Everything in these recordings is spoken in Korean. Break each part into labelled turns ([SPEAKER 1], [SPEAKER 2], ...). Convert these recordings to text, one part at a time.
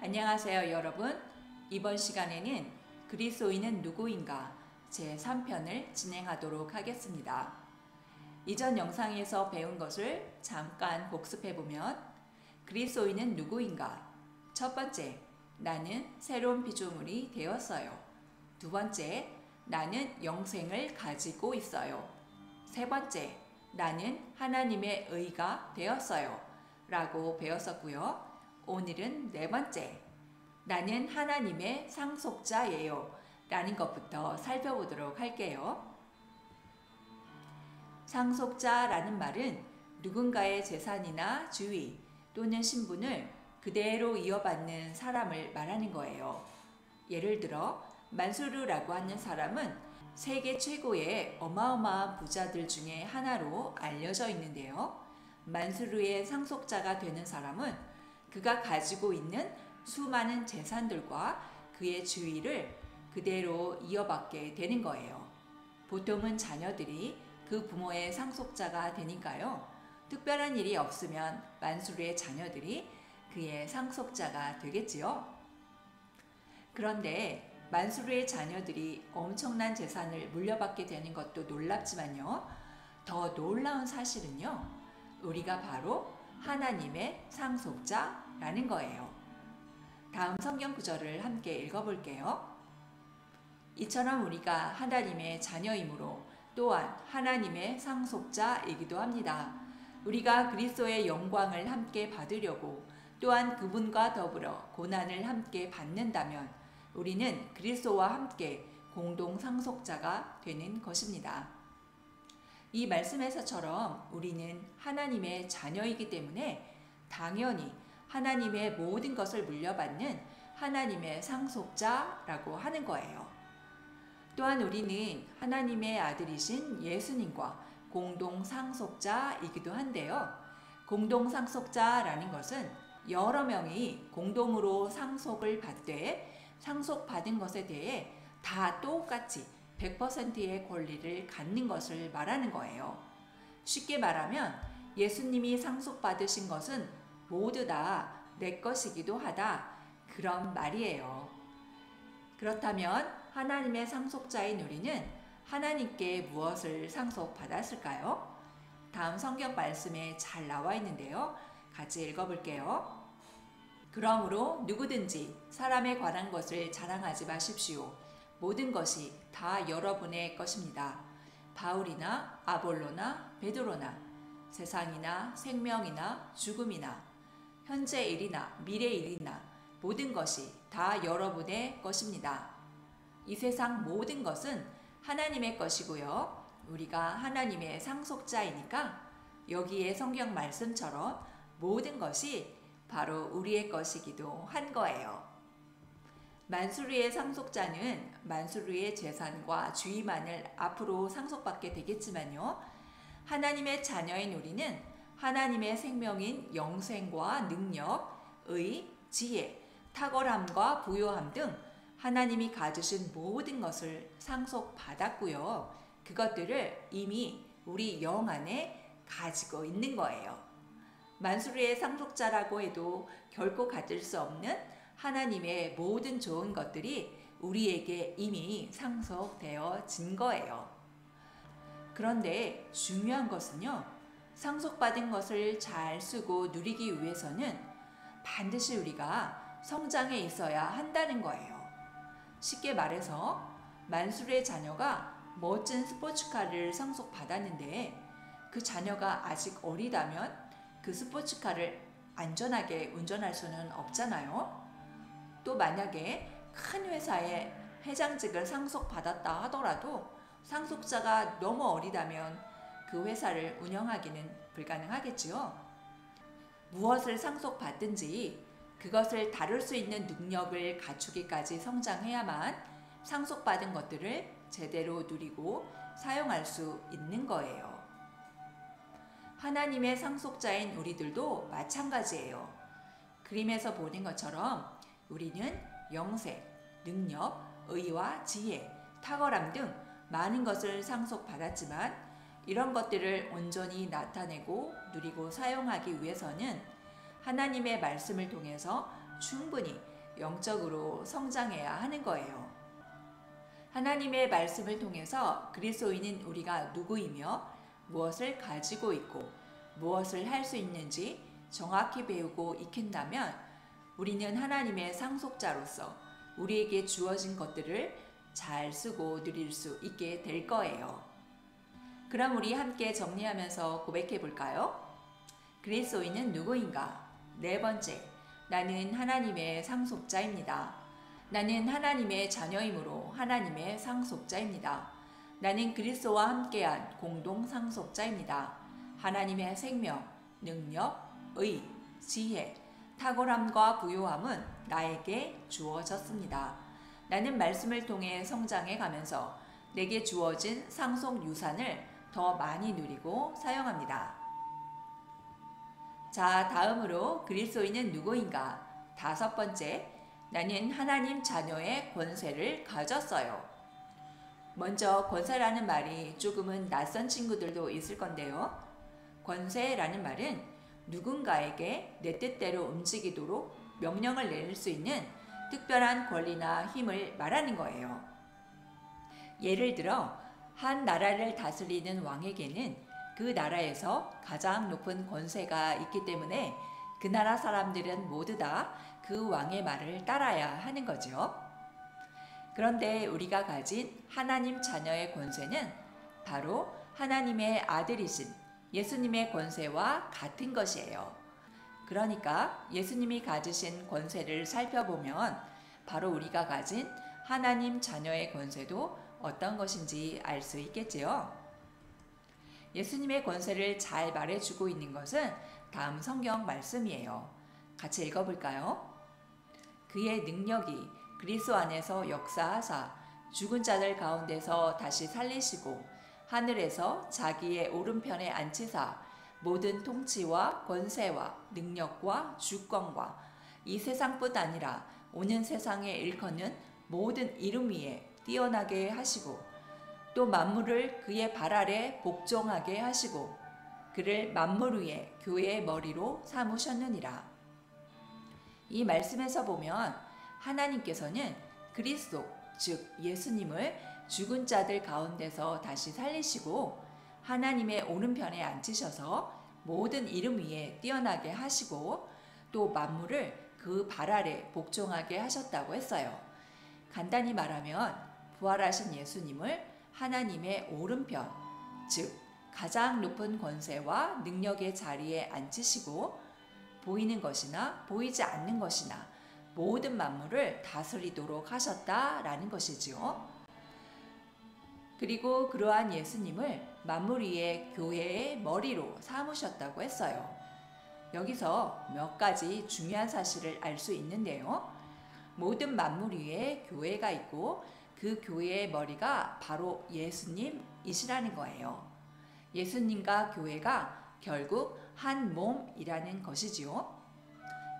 [SPEAKER 1] 안녕하세요 여러분. 이번 시간에는 그리스도인은 누구인가 제3편을 진행하도록 하겠습니다. 이전 영상에서 배운 것을 잠깐 복습해보면 그리스도인은 누구인가? 첫 번째, 나는 새로운 피조물이 되었어요. 두 번째, 나는 영생을 가지고 있어요. 세 번째, 나는 하나님의 의가 되었어요 라고 배웠었고요. 오늘은 네 번째, 나는 하나님의 상속자예요 라는 것부터 살펴보도록 할게요. 상속자라는 말은 누군가의 재산이나 주의 또는 신분을 그대로 이어받는 사람을 말하는 거예요. 예를 들어 만수르라고 하는 사람은 세계 최고의 어마어마한 부자들 중에 하나로 알려져 있는데요. 만수르의 상속자가 되는 사람은 그가 가지고 있는 수많은 재산들과 그의 주의를 그대로 이어받게 되는 거예요. 보통은 자녀들이 그 부모의 상속자가 되니까요. 특별한 일이 없으면 만수르의 자녀들이 그의 상속자가 되겠지요. 그런데 만수르의 자녀들이 엄청난 재산을 물려받게 되는 것도 놀랍지만요. 더 놀라운 사실은요. 우리가 바로 하나님의 상속자라는 거예요. 다음 성경 구절을 함께 읽어볼게요. 이처럼 우리가 하나님의 자녀이므로 또한 하나님의 상속자이기도 합니다. 우리가 그리스도의 영광을 함께 받으려고 또한 그분과 더불어 고난을 함께 받는다면 우리는 그리스도와 함께 공동 상속자가 되는 것입니다. 이 말씀에서처럼 우리는 하나님의 자녀이기 때문에 당연히 하나님의 모든 것을 물려받는 하나님의 상속자라고 하는 거예요. 또한 우리는 하나님의 아들이신 예수님과 공동 상속자이기도 한데요. 공동 상속자라는 것은 여러 명이 공동으로 상속을 받되 상속받은 것에 대해 다 똑같이 100%의 권리를 갖는 것을 말하는 거예요. 쉽게 말하면 예수님이 상속받으신 것은 모두 다 내 것이기도 하다. 그런 말이에요. 그렇다면 하나님의 상속자인 우리는 하나님께 무엇을 상속받았을까요? 다음 성경 말씀에 잘 나와 있는데요. 같이 읽어볼게요. 그러므로 누구든지 사람에 관한 것을 자랑하지 마십시오. 모든 것이 다 여러분의 것입니다. 바울이나 아볼로나 베드로나 세상이나 생명이나 죽음이나 현재 일이나 미래 일이나 모든 것이 다 여러분의 것입니다. 이 세상 모든 것은 하나님의 것이고요. 우리가 하나님의 상속자이니까 여기에 성경 말씀처럼 모든 것이 바로 우리의 것이기도 한 거예요. 만수르의 상속자는 만수르의 재산과 주의만을 앞으로 상속받게 되겠지만요. 하나님의 자녀인 우리는 하나님의 생명인 영생과 능력, 의, 지혜, 탁월함과 부요함 등 하나님이 가지신 모든 것을 상속받았고요. 그것들을 이미 우리 영 안에 가지고 있는 거예요. 만수르의 상속자라고 해도 결코 가질 수 없는 하나님의 모든 좋은 것들이 우리에게 이미 상속되어진 거예요. 그런데 중요한 것은요. 상속받은 것을 잘 쓰고 누리기 위해서는 반드시 우리가 성장해 있어야 한다는 거예요. 쉽게 말해서 만수르의 자녀가 멋진 스포츠카를 상속받았는데 그 자녀가 아직 어리다면 그 스포츠카를 안전하게 운전할 수는 없잖아요. 또 만약에 큰 회사의 회장직을 상속받았다 하더라도 상속자가 너무 어리다면 그 회사를 운영하기는 불가능하겠지요. 무엇을 상속받든지 그것을 다룰 수 있는 능력을 갖추기까지 성장해야만 상속받은 것들을 제대로 누리고 사용할 수 있는 거예요. 하나님의 상속자인 우리들도 마찬가지예요. 그림에서 보는 것처럼 우리는 영생, 능력, 의와 지혜, 탁월함 등 많은 것을 상속받았지만 이런 것들을 온전히 나타내고 누리고 사용하기 위해서는 하나님의 말씀을 통해서 충분히 영적으로 성장해야 하는 거예요. 하나님의 말씀을 통해서 그리스도인인 우리가 누구이며 무엇을 가지고 있고 무엇을 할 수 있는지 정확히 배우고 익힌다면 우리는 하나님의 상속자로서 우리에게 주어진 것들을 잘 쓰고 누릴 수 있게 될 거예요. 그럼 우리 함께 정리하면서 고백해 볼까요? 그리스도인은 누구인가? 네 번째, 나는 하나님의 상속자입니다. 나는 하나님의 자녀이므로 하나님의 상속자입니다. 나는 그리스도와 함께한 공동 상속자입니다. 하나님의 생명, 능력, 의, 지혜, 탁월함과 부요함은 나에게 주어졌습니다. 나는 말씀을 통해 성장해 가면서 내게 주어진 상속 유산을 더 많이 누리고 사용합니다. 자, 다음으로 그리스도인은 누구인가? 다섯 번째, 나는 하나님 자녀의 권세를 가졌어요. 먼저 권세라는 말이 조금은 낯선 친구들도 있을 건데요. 권세라는 말은 누군가에게 내 뜻대로 움직이도록 명령을 내릴 수 있는 특별한 권리나 힘을 말하는 거예요. 예를 들어 한 나라를 다스리는 왕에게는 그 나라에서 가장 높은 권세가 있기 때문에 그 나라 사람들은 모두 다 그 왕의 말을 따라야 하는 거죠. 그런데 우리가 가진 하나님 자녀의 권세는 바로 하나님의 아들이신 예수님의 권세와 같은 것이에요. 그러니까 예수님이 가지신 권세를 살펴보면 바로 우리가 가진 하나님 자녀의 권세도 어떤 것인지 알 수 있겠지요. 예수님의 권세를 잘 말해주고 있는 것은 다음 성경 말씀이에요. 같이 읽어볼까요? 그의 능력이 그리스도 안에서 역사하사 죽은 자들 가운데서 다시 살리시고 하늘에서 자기의 오른편에 앉히사 모든 통치와 권세와 능력과 주권과 이 세상뿐 아니라 오는 세상에 일컫는 모든 이름 위에 뛰어나게 하시고 또 만물을 그의 발 아래 복종하게 하시고 그를 만물 위에 교회의 머리로 삼으셨느니라. 이 말씀에서 보면 하나님께서는 그리스도 즉 예수님을 죽은 자들 가운데서 다시 살리시고 하나님의 오른편에 앉히셔서 모든 이름 위에 뛰어나게 하시고 또 만물을 그 발 아래 복종하게 하셨다고 했어요. 간단히 말하면 부활하신 예수님을 하나님의 오른편, 즉 가장 높은 권세와 능력의 자리에 앉히시고 보이는 것이나 보이지 않는 것이나 모든 만물을 다스리도록 하셨다라는 것이지요. 그리고 그러한 예수님을 만물 위에 교회의 머리로 삼으셨다고 했어요. 여기서 몇 가지 중요한 사실을 알 수 있는데요. 모든 만물 위에 교회가 있고 그 교회의 머리가 바로 예수님이시라는 거예요. 예수님과 교회가 결국 한 몸이라는 것이지요.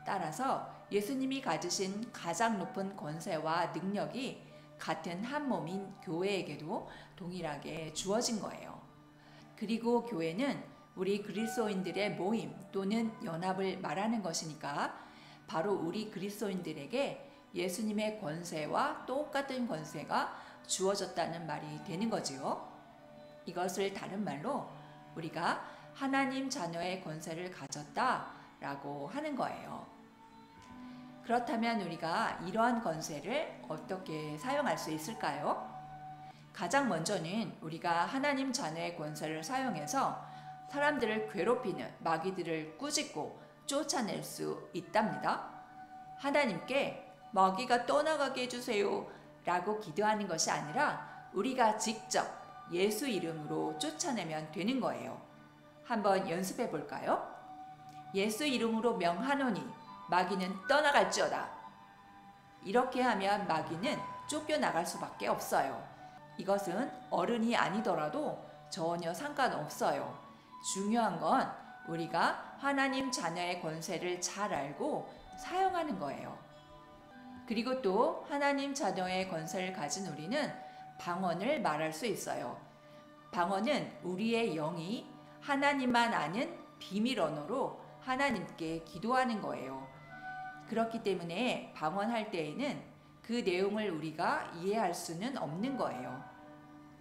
[SPEAKER 1] 따라서 예수님이 가지신 가장 높은 권세와 능력이 같은 한 몸인 교회에게도 동일하게 주어진 거예요. 그리고 교회는 우리 그리스도인들의 모임 또는 연합을 말하는 것이니까 바로 우리 그리스도인들에게 예수님의 권세와 똑같은 권세가 주어졌다는 말이 되는 거지요. 이것을 다른 말로 우리가 하나님 자녀의 권세를 가졌다라고 하는 거예요. 그렇다면 우리가 이러한 권세를 어떻게 사용할 수 있을까요? 가장 먼저는 우리가 하나님 자녀의 권세를 사용해서 사람들을 괴롭히는 마귀들을 꾸짖고 쫓아낼 수 있답니다. 하나님께 마귀가 떠나가게 해주세요 라고 기도하는 것이 아니라 우리가 직접 예수 이름으로 쫓아내면 되는 거예요. 한번 연습해 볼까요? 예수 이름으로 명하노니 마귀는 떠나갈지어다. 이렇게 하면 마귀는 쫓겨나갈 수밖에 없어요. 이것은 어른이 아니더라도 전혀 상관없어요. 중요한 건 우리가 하나님 자녀의 권세를 잘 알고 사용하는 거예요. 그리고 또 하나님 자녀의 권세를 가진 우리는 방언을 말할 수 있어요. 방언은 우리의 영이 하나님만 아는 비밀 언어로 하나님께 기도하는 거예요. 그렇기 때문에 방언할 때에는 그 내용을 우리가 이해할 수는 없는 거예요.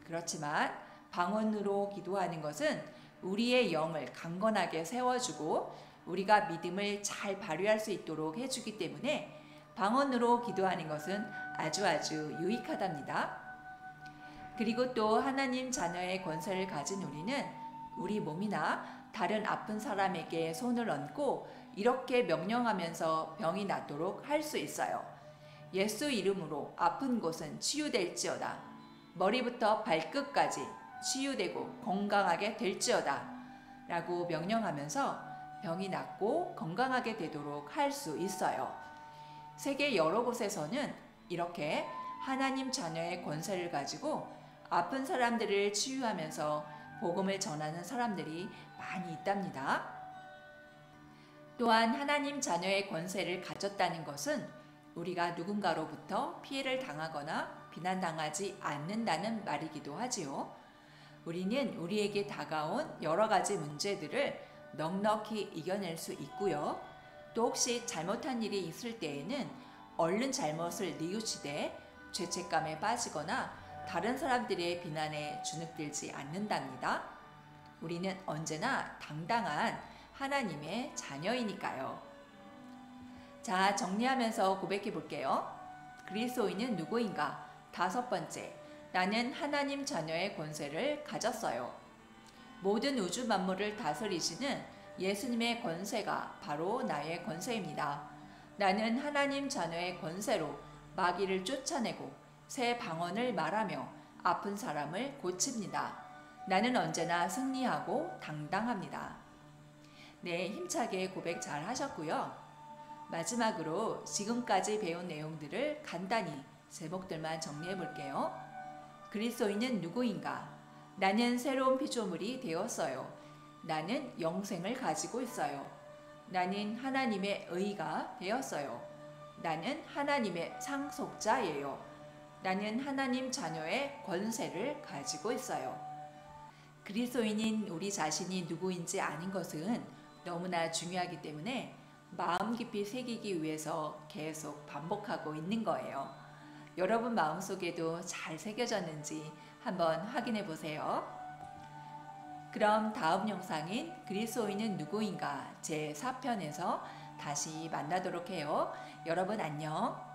[SPEAKER 1] 그렇지만 방언으로 기도하는 것은 우리의 영을 강건하게 세워주고 우리가 믿음을 잘 발휘할 수 있도록 해주기 때문에 방언으로 기도하는 것은 아주 유익하답니다. 그리고 또 하나님 자녀의 권세를 가진 우리는 우리 몸이나 다른 아픈 사람에게 손을 얹고 이렇게 명령하면서 병이 낫도록 할 수 있어요. 예수 이름으로 아픈 곳은 치유될지어다. 머리부터 발끝까지 치유되고 건강하게 될지어다. 라고 명령하면서 병이 낫고 건강하게 되도록 할 수 있어요. 세계 여러 곳에서는 이렇게 하나님 자녀의 권세를 가지고 아픈 사람들을 치유하면서 복음을 전하는 사람들이 많이 있답니다. 또한 하나님 자녀의 권세를 가졌다는 것은 우리가 누군가로부터 피해를 당하거나 비난당하지 않는다는 말이기도 하지요. 우리는 우리에게 다가온 여러 가지 문제들을 넉넉히 이겨낼 수 있고요. 또 혹시 잘못한 일이 있을 때에는 얼른 잘못을 뉘우치되 죄책감에 빠지거나 다른 사람들의 비난에 주눅들지 않는답니다. 우리는 언제나 당당한 하나님의 자녀이니까요. 자, 정리하면서 고백해 볼게요. 그리스도인은 누구인가? 5번째, 나는 하나님 자녀의 권세를 가졌어요. 모든 우주 만물을 다스리시는 예수님의 권세가 바로 나의 권세입니다. 나는 하나님 자녀의 권세로 마귀를 쫓아내고 새 방언을 말하며 아픈 사람을 고칩니다. 나는 언제나 승리하고 당당합니다. 네, 힘차게 고백 잘 하셨고요. 마지막으로 지금까지 배운 내용들을 간단히 제목들만 정리해 볼게요. 그리스도인은 누구인가? 나는 새로운 피조물이 되었어요. 나는 영생을 가지고 있어요. 나는 하나님의 의가 되었어요. 나는 하나님의 상속자예요. 나는 하나님 자녀의 권세를 가지고 있어요. 그리스도인인 우리 자신이 누구인지 아는 것은 너무나 중요하기 때문에 마음 깊이 새기기 위해서 계속 반복하고 있는 거예요. 여러분 마음속에도 잘 새겨졌는지 한번 확인해 보세요. 그럼 다음 영상인 그리스도인은 누구인가 제4편에서 다시 만나도록 해요. 여러분 안녕.